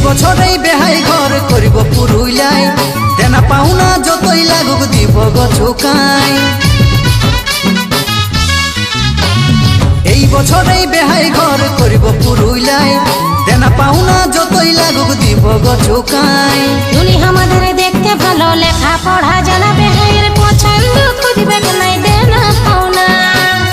বছরেই বেহাই ঘর করিব পুরুলিয়ায়, দেনা পাওনা যতই লাগুক দিব গছুকাই। এই বছরেই বেহাই ঘর করিব পুরুলিয়ায়, দেনা পাওনা যতই লাগুক দিব গছুকাই। উনি আমাদের দেখতে ভালো, লেখা পড়া জানা, বেহাইয়ের পছন্দ খুঁজবে নাই দেনা পাওনা।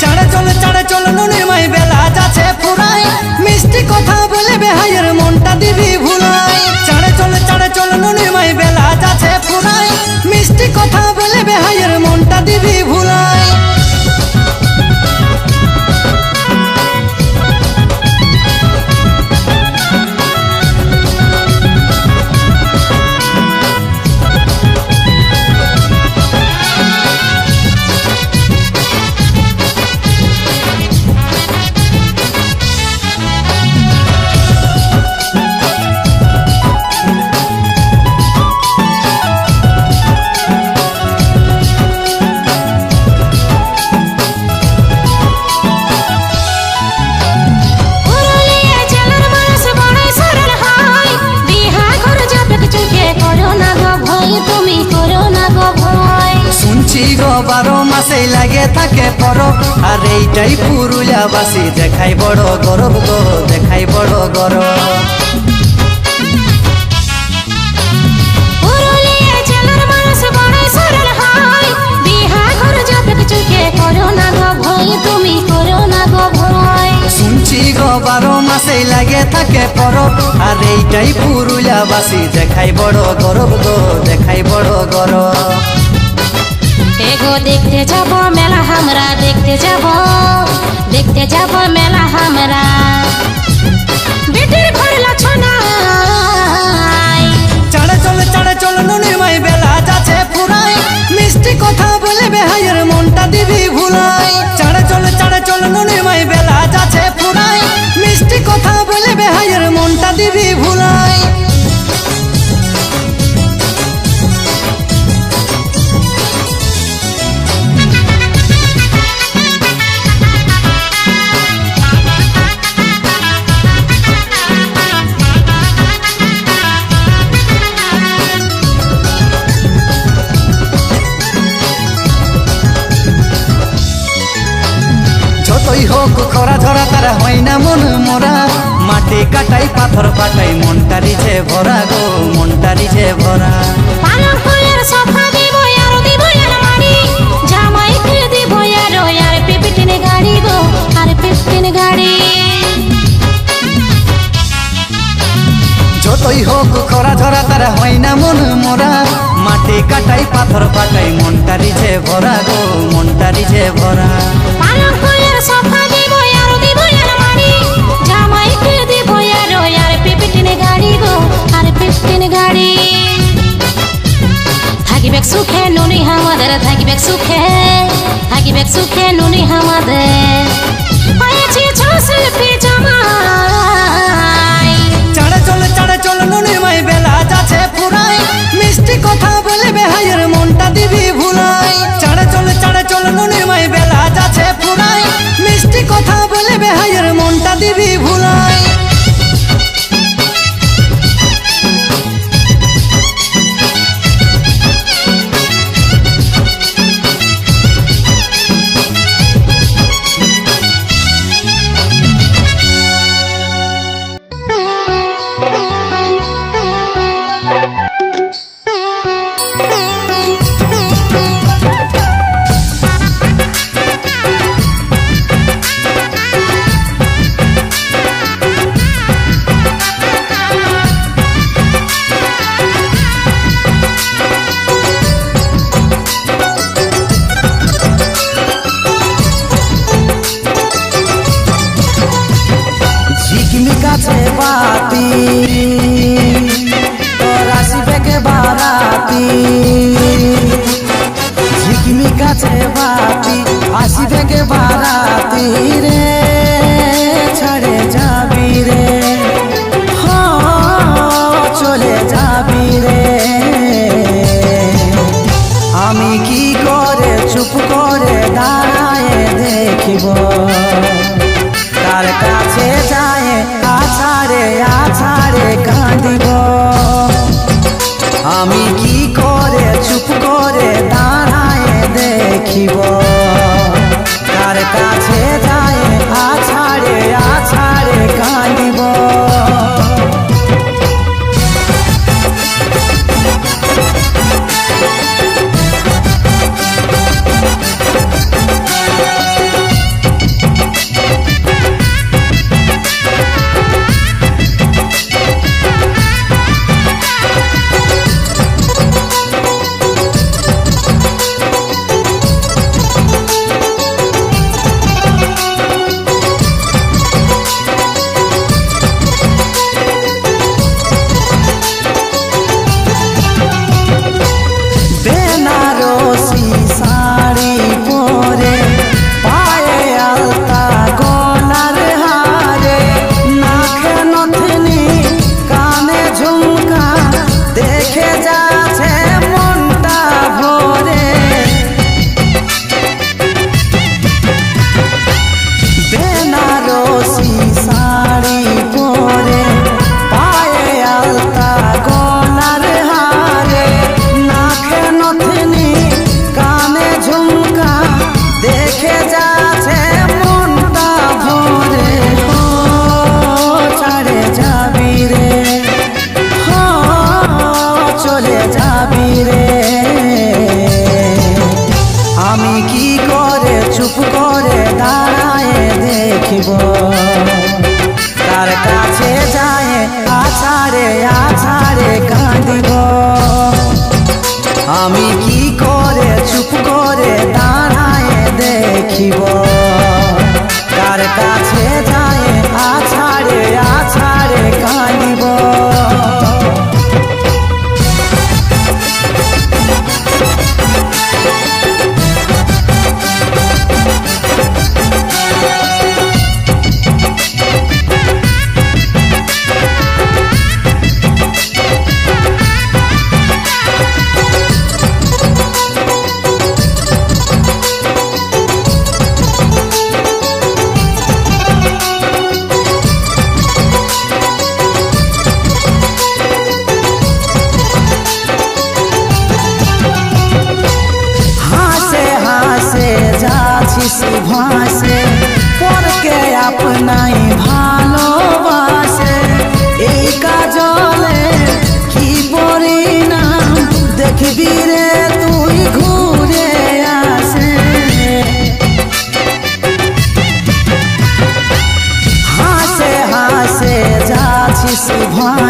চাড়ে চলে নুনির মাই বেলা যাচ্ছে ফুরাই, মিষ্টি কথা বলে বেহাইয়ের মনটা দিবি ভুলাই। চাড়ে চলে নুনির মাই বেলা যাচ্ছে ফুরাই, মিষ্টি কথা বলে বেহাইয়ের মনটা দিবি ভুলাই। থাকে পরব আর এইটাই পুরুলিয়াবাসী দেখাই বড় গরব গো দেখাই বড় গরব পুরুলিয়া জেলার মানুষ বড় সরল হয় বিহা ঘর যাবে চোখে করো না গো ভয় তুমি করো না গো ভয় শুনছি গো 12 মাসেই লাগে থাকে পরব আর এইটাই পুরুলিয়াবাসী দেখাই বড় গরব গো দেখাই বড় গরব এগো দেখতে যাব মেলা আমরা দেখতে যাব মেলা আমরা বেটির ঘর লছনাই চাড়ে চল নুনির মাই বেলা যাচ্ছে ফুরাই মিষ্টি কথা বলে বেহাইয়ের মনটা দিবি ভুলাই চাড়ে চল নুনির মাই বেলা যাচ্ছে ফুরাই মিষ্টি কথা বলে বেহাইয়ের মনটা দিবি ভুলাই যতই হোক খরা ধরা তারা হয় না মন মোরা মাটি কাটাই পাথর পাটাই মনটারি যে ভরা গো মনটারি যে ভরা পালন ফুলের সোফা দিব আর দিব আর মারি জামাইকে দিব আর পিপিটিন গাড়ি গো আর পিপিটিন গাড়ি যতই হোক খরা ধরা তারা হয় না মন মোরা মাটি কাটাই পাথর পাটাই মনটারি যে ভরা গো মনটারি যে ভরা পালন ফুলের সোফা দিব আর মারি জামাইকে দিব আর পিপিটিন গাড়ি গো আর পিপিটিন গাড়ি থাকিবে সুখে নুনি আমাদের থাকিবে সুখে নুনি আমাদের হয়েছে শিল্পী জামাই চাড়ে চল নুনির মাই বেলা যাচ্ছে ফুরাই মিষ্টি কথা বলে বেহাইয়ের মনটা দিবি ভুলাই চাড়ে চল নুনির মাই বেলা যাচ্ছে ফুরাই মিষ্টি কথা বলে বেহাইয়ের মনটা দিবি ভুলাই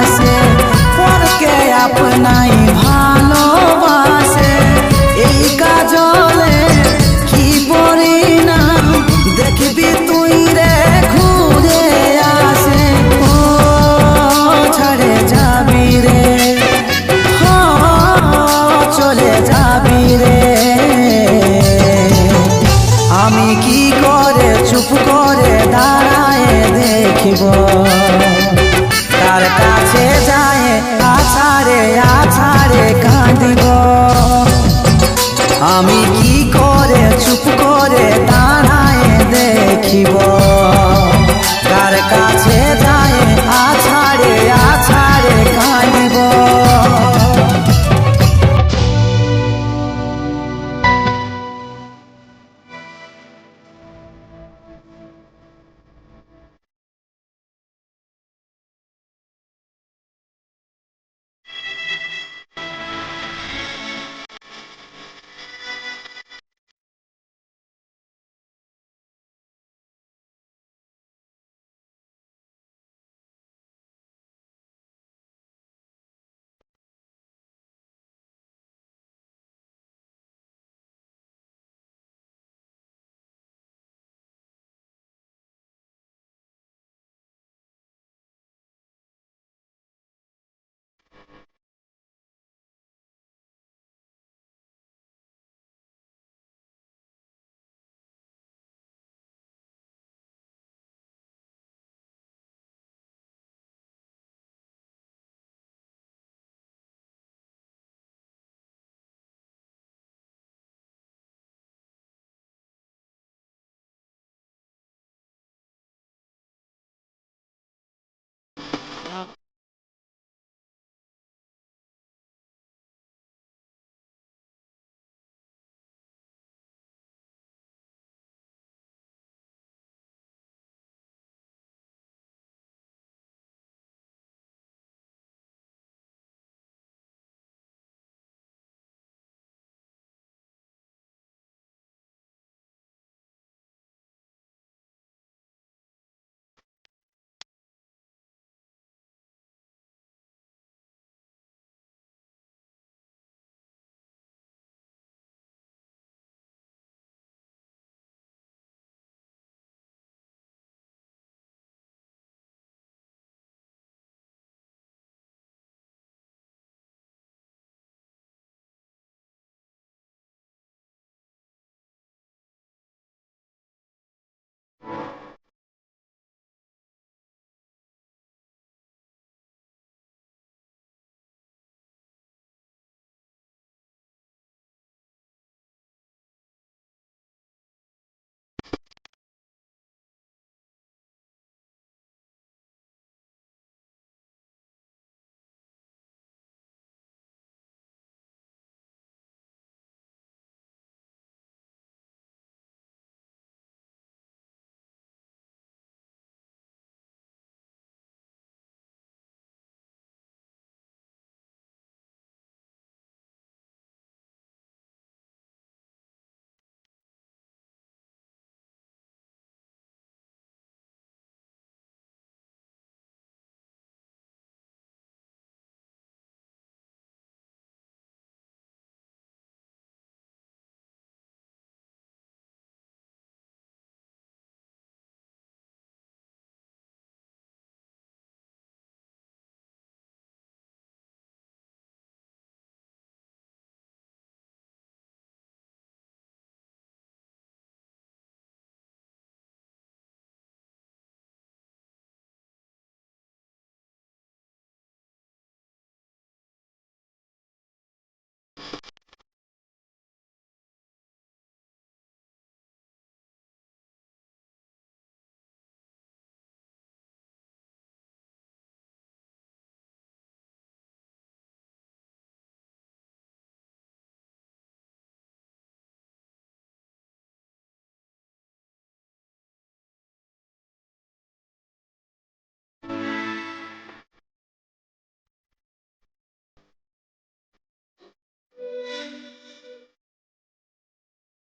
আসে পরকে আপনাই ভালোবাসে এই কাজলে কি পরিণাম দেখবি তুই রে ঘুরে আসে ও ছাড়ে যাবি রে চলে যাবি রে আমি কি করে চুপ করে দাঁড়ায় দেখিব তার কাছে যায় আছাড়ে আছাড়ে কাঁদিব আমি কি করে চুপ করে দাঁড়ায় দেখিব তার কাছে যায় আছাড়ে আছাড়ে কাঁদিব